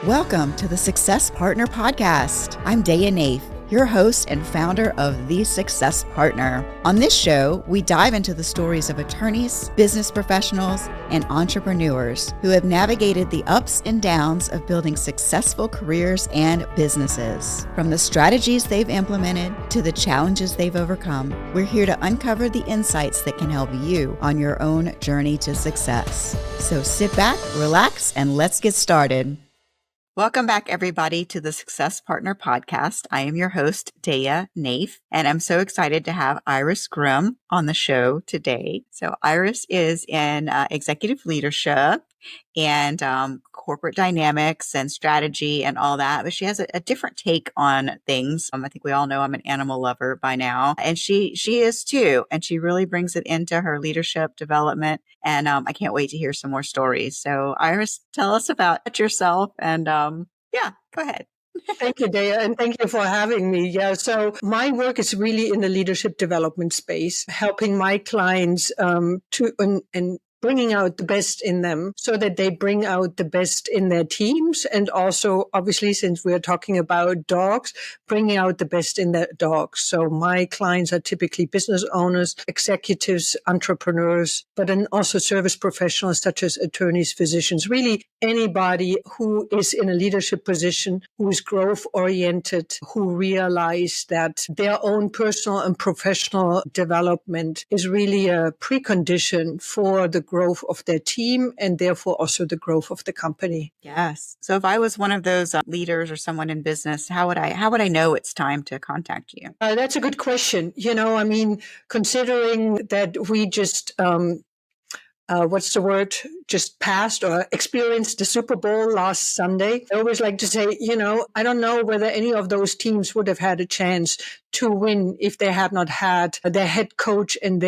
Welcome to the Success Partner Podcast. I'm Daya Naef, your host and founder of The Success Partner. On this show, we dive into the stories of attorneys, business professionals, and entrepreneurs who have navigated the ups and downs of building successful careers and businesses. From the strategies they've implemented to the challenges they've overcome, we're here to uncover the insights that can help you on your own journey to success. So sit back, relax, and let's get started. Welcome back, everybody, to the Success Partner Podcast. I am your host, Daya Naef, and I'm so excited to have Iris Grimm on the show today. So Iris is in executive leadership and corporate dynamics and strategy and all that, but she has a different take on things. I think we all know I'm an animal lover by now, and she is too, and she really brings it into her leadership development, and I can't wait to hear some more stories. So Iris, tell us about yourself, and go ahead. Thank you, Daya, and thank you for having me. Yeah, so my work is really in the leadership development space, helping my clients and bringing out the best in them so that they bring out the best in their teams. And also, obviously, since we're talking about dogs, bringing out the best in their dogs. So my clients are typically business owners, executives, entrepreneurs, but then also service professionals such as attorneys, physicians, really anybody who is in a leadership position, who is growth oriented, who realize that their own personal and professional development is really a precondition for the growth of their team and therefore also the growth of the company. Yes. So if I was one of those leaders or someone in business, how would I know it's time to contact you? That's a good question. Considering that we just just passed or experienced the Super Bowl last Sunday. I always like to say, I don't know whether any of those teams would have had a chance to win if they had not had their head coach and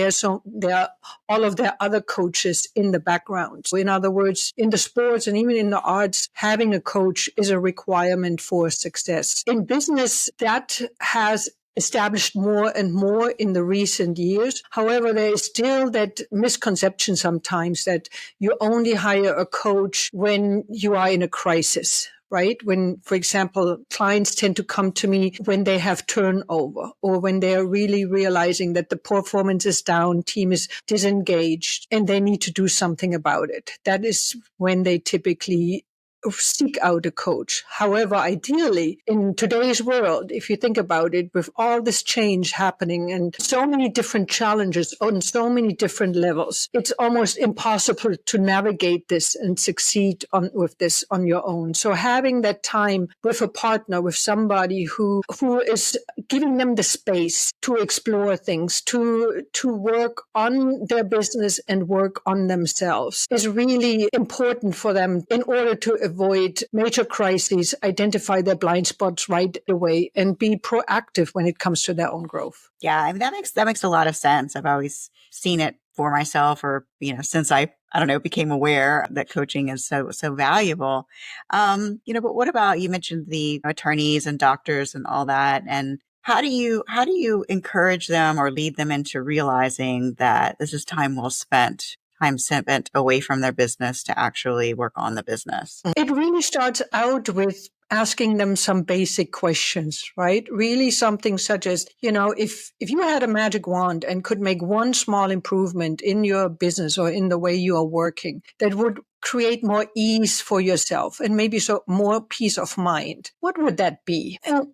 all of their other coaches in the background. So in other words, in the sports and even in the arts, having a coach is a requirement for success. In business, that has established more and more in the recent years. However, there is still that misconception sometimes that you only hire a coach when you are in a crisis. Right? When, for example, clients tend to come to me when they have turnover or when they are really realizing that the performance is down, team is disengaged, and they need to do something about it. That is when they typically seek out a coach. However, ideally, in today's world, if you think about it, with all this change happening and so many different challenges on so many different levels, it's almost impossible to navigate this and succeed with this on your own. So having that time with a partner, with somebody who is giving them the space to explore things, to work on their business and work on themselves is really important for them in order to avoid major crises, identify their blind spots right away, and be proactive when it comes to their own growth. Yeah, I mean, that makes a lot of sense. I've always seen it for myself, or since I don't know, became aware that coaching is so valuable. But what about, you mentioned the attorneys and doctors and all that, and how do you encourage them or lead them into realizing that this is time well spent? Time spent away from their business to actually work on the business? It really starts out with asking them some basic questions, right? Really something such as, if you had a magic wand and could make one small improvement in your business or in the way you are working, that would create more ease for yourself and maybe more peace of mind, what would that be? And,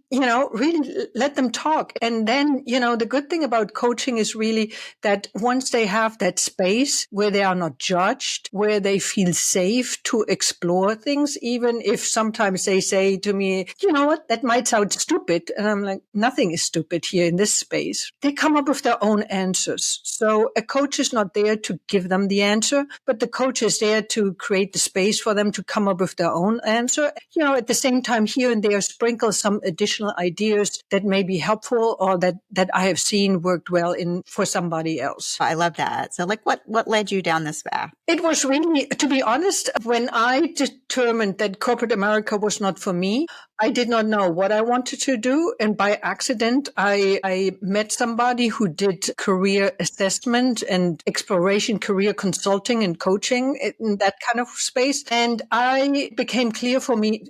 really let them talk. And then, the good thing about coaching is really that once they have that space where they are not judged, where they feel safe to explore things, even if sometimes they say to me, you know what, that might sound stupid. And I'm like, nothing is stupid here in this space. They come up with their own answers. So a coach is not there to give them the answer, but the coach is there to create the space for them to come up with their own answer. At the same time, here and there, sprinkle some additional ideas that may be helpful or that I have seen worked well for somebody else. I love that. So what led you down this path? It was really, to be honest, when I determined that corporate America was not for me, I did not know what I wanted to do. And by accident, I met somebody who did career assessment and exploration, career consulting and coaching in that kind of space. And I became clear for me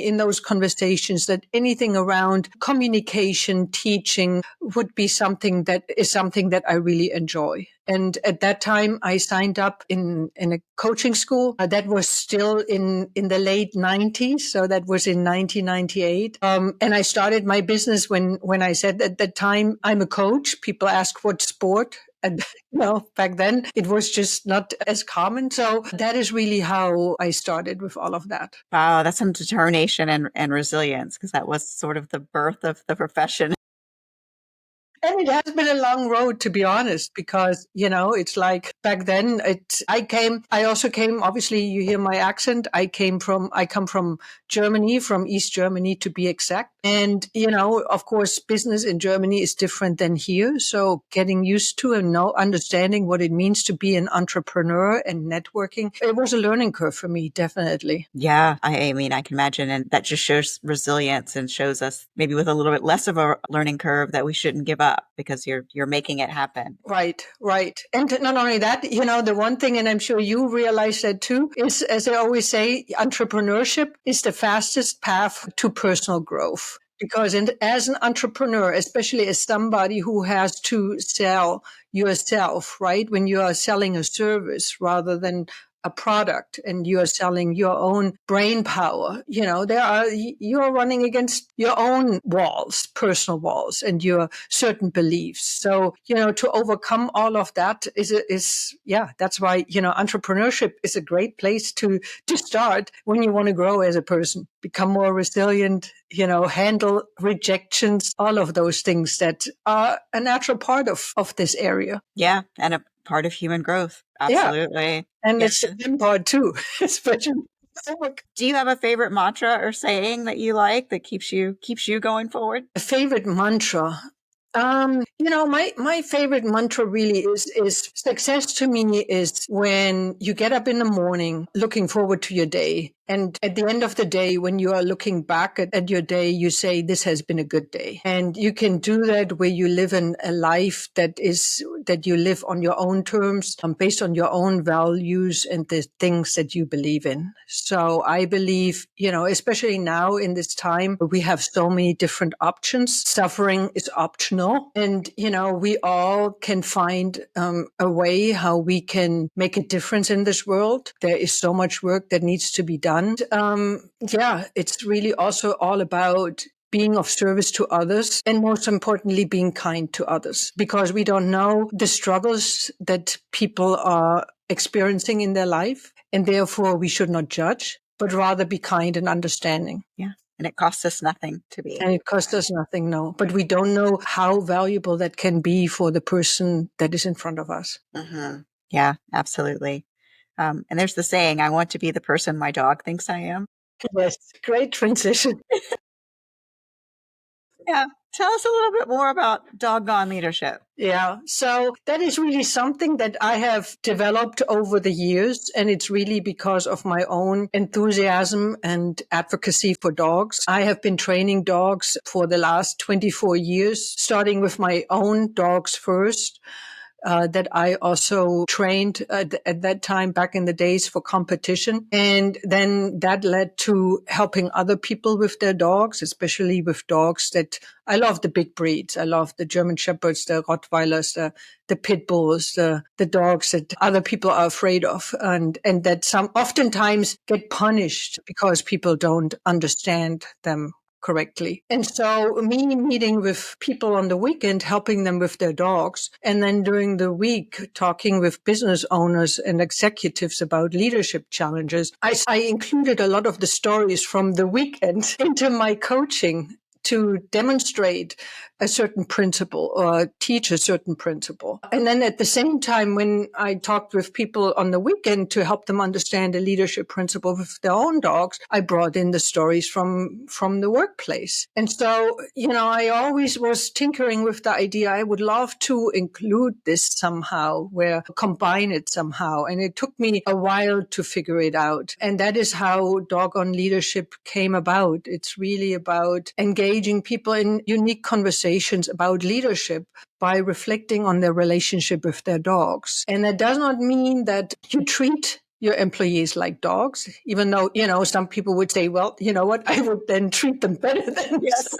in those conversations that anything around communication, teaching would be something that I really enjoy. And at that time, I signed up in a coaching school that was still in the late 90s. So that was in 1998. And I started my business when I said at that time, I'm a coach. People ask what sport. And back then it was just not as common. So that is really how I started with all of that. Wow, that's some determination and resilience, because that was sort of the birth of the profession. And it has been a long road, to be honest, because, it's like back then I also came, obviously you hear my accent. I come from Germany, from East Germany to be exact. And, of course, business in Germany is different than here. So getting used to and understanding what it means to be an entrepreneur and networking, it was a learning curve for me, definitely. Yeah, I mean, I can imagine. And that just shows resilience and shows us maybe with a little bit less of a learning curve that we shouldn't give up, because you're making it happen. Right, right. And not only that, the one thing, and I'm sure you realize that too, is, as I always say, entrepreneurship is the fastest path to personal growth. Because as an entrepreneur, especially as somebody who has to sell yourself, right? When you are selling a service rather than a product, and you are selling your own brain power, you are running against your own walls, personal walls, and your certain beliefs. So, to overcome all of that that's why, entrepreneurship is a great place to start when you want to grow as a person, become more resilient, handle rejections, all of those things that are a natural part of this area. Yeah. And a part of human growth. Absolutely. Yeah. And Yeah. it's a fun part too, especially. Do you have a favorite mantra or saying that you like that keeps you going forward? A favorite mantra. My favorite mantra really is success to me is when you get up in the morning looking forward to your day. And at the end of the day, when you are looking back at your day, you say, this has been a good day. And you can do that where you live in a life that you live on your own terms, based on your own values and the things that you believe in. So I believe, especially now in this time, we have so many different options. Suffering is optional. And, we all can find a way how we can make a difference in this world. There is so much work that needs to be done. It's really also all about being of service to others, and most importantly, being kind to others, because we don't know the struggles that people are experiencing in their life. And therefore, we should not judge, but rather be kind and understanding. Yeah. And it costs us nothing to be. And it costs us nothing, no. But we don't know how valuable that can be for the person that is in front of us. Mm-hmm. Yeah, absolutely. And there's the saying, I want to be the person my dog thinks I am. Yes, great transition. Yeah. Tell us a little bit more about doggone leadership. Yeah. So that is really something that I have developed over the years. And it's really because of my own enthusiasm and advocacy for dogs. I have been training dogs for the last 24 years, starting with my own dogs first. That I also trained at that time back in the days for competition. And then that led to helping other people with their dogs, especially with dogs that I love the big breeds. I love the German Shepherds, the Rottweilers, the Pit Bulls, the dogs that other people are afraid of, and that some oftentimes get punished because people don't understand them correctly. And so me meeting with people on the weekend, helping them with their dogs, and then during the week talking with business owners and executives about leadership challenges, I included a lot of the stories from the weekend into my coaching to demonstrate a certain principle or teach a certain principle. And then at the same time, when I talked with people on the weekend to help them understand the leadership principle with their own dogs, I brought in the stories from the workplace. And so, I always was tinkering with the idea. I would love to include this somehow, where combine it somehow. And it took me a while to figure it out. And that is how Dog on Leadership came about. It's really about engaging people in unique conversations about leadership by reflecting on their relationship with their dogs. And that does not mean that you treat your employees like dogs, even though, some people would say, well, you know what, I would then treat them better than Yes.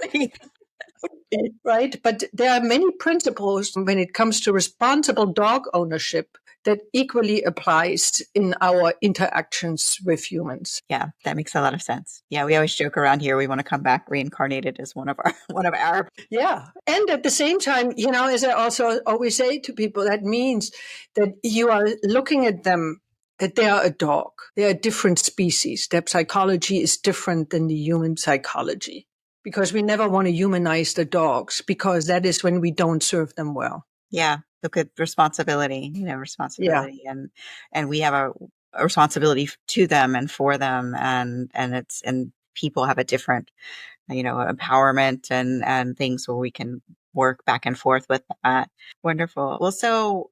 right? But there are many principles when it comes to responsible dog ownership that equally applies in our interactions with humans. Yeah, that makes a lot of sense. Yeah, we always joke around here. We want to come back reincarnated as one of our. Yeah. And at the same time, as I also always say to people, that means that you are looking at them, that they are a dog. They are a different species. Their psychology is different than the human psychology, because we never want to humanize the dogs, because that is when we don't serve them well. Yeah, look at responsibility, and we have a responsibility to them and for them, and people have a different, empowerment and things where we can work back and forth with that. Wonderful. Well, so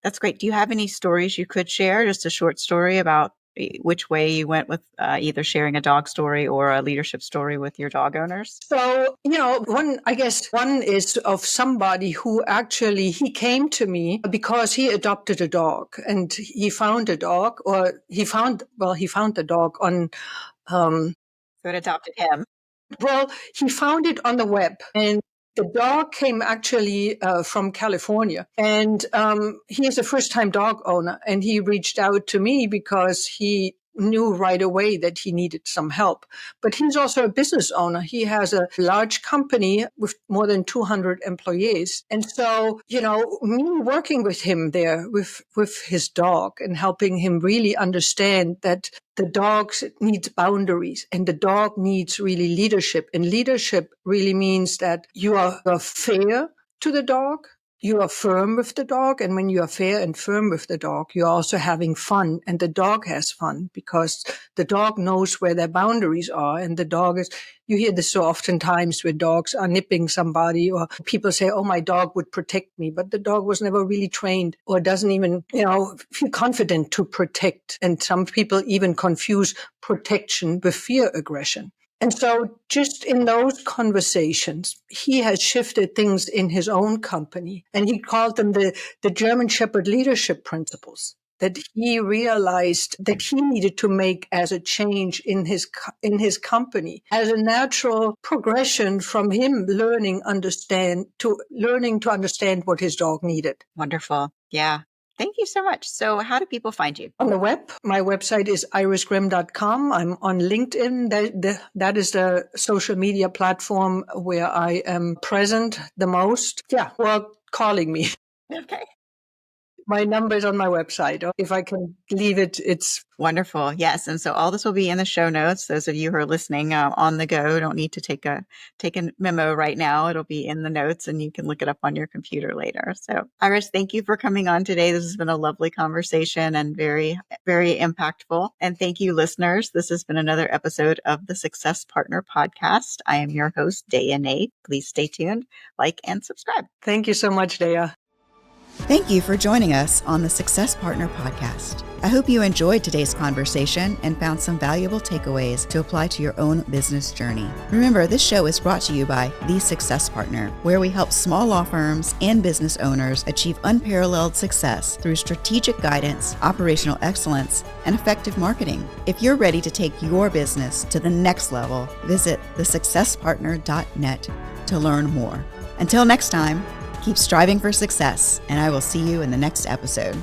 that's great. Do you have any stories you could share? Just a short story about which way you went with either sharing a dog story or a leadership story with your dog owners? So, one is of somebody who actually, he came to me because he adopted a dog, and he found a dog, or he found the dog on, so it adopted him. Well, he found it on the web, and the dog came actually from California, and he is a first-time dog owner, and he reached out to me because he knew right away that he needed some help. But he's also a business owner. He has a large company with more than 200 employees. And so, me working with him there with his dog and helping him really understand that the dog needs boundaries, and the dog needs really leadership. And leadership really means that you are fair to the dog. You are firm with the dog. And when you are fair and firm with the dog, you're also having fun. And the dog has fun because the dog knows where their boundaries are. And the dog you hear this so oftentimes where dogs are nipping somebody, or people say, oh, my dog would protect me. But the dog was never really trained, or doesn't even, feel confident to protect. And some people even confuse protection with fear aggression. And so just in those conversations, he has shifted things in his own company, and he called them the German Shepherd leadership principles, that he realized that he needed to make as a change in his company, as a natural progression from him learning to understand what his dog needed. Wonderful. Yeah. Thank you so much. So how do people find you? On the web, my website is irisgrimm.com. I'm on LinkedIn. That is the social media platform where I am present the most. Yeah, well, calling me. Okay. My number is on my website. If I can leave it, it's wonderful. Yes. And so all this will be in the show notes. Those of you who are listening on the go don't need to take a memo right now. It'll be in the notes and you can look it up on your computer later. So Iris, thank you for coming on today. This has been a lovely conversation and very, very impactful. And thank you, listeners. This has been another episode of the Success Partner Podcast. I am your host, Daya Naef. Please stay tuned, like, and subscribe. Thank you so much, Daya. Thank you for joining us on the Success Partner Podcast. I hope you enjoyed today's conversation and found some valuable takeaways to apply to your own business journey. Remember, this show is brought to you by The Success Partner, where we help small law firms and business owners achieve unparalleled success through strategic guidance, operational excellence, and effective marketing. If you're ready to take your business to the next level, visit thesuccesspartner.net to learn more. Until next time, keep striving for success, and I will see you in the next episode.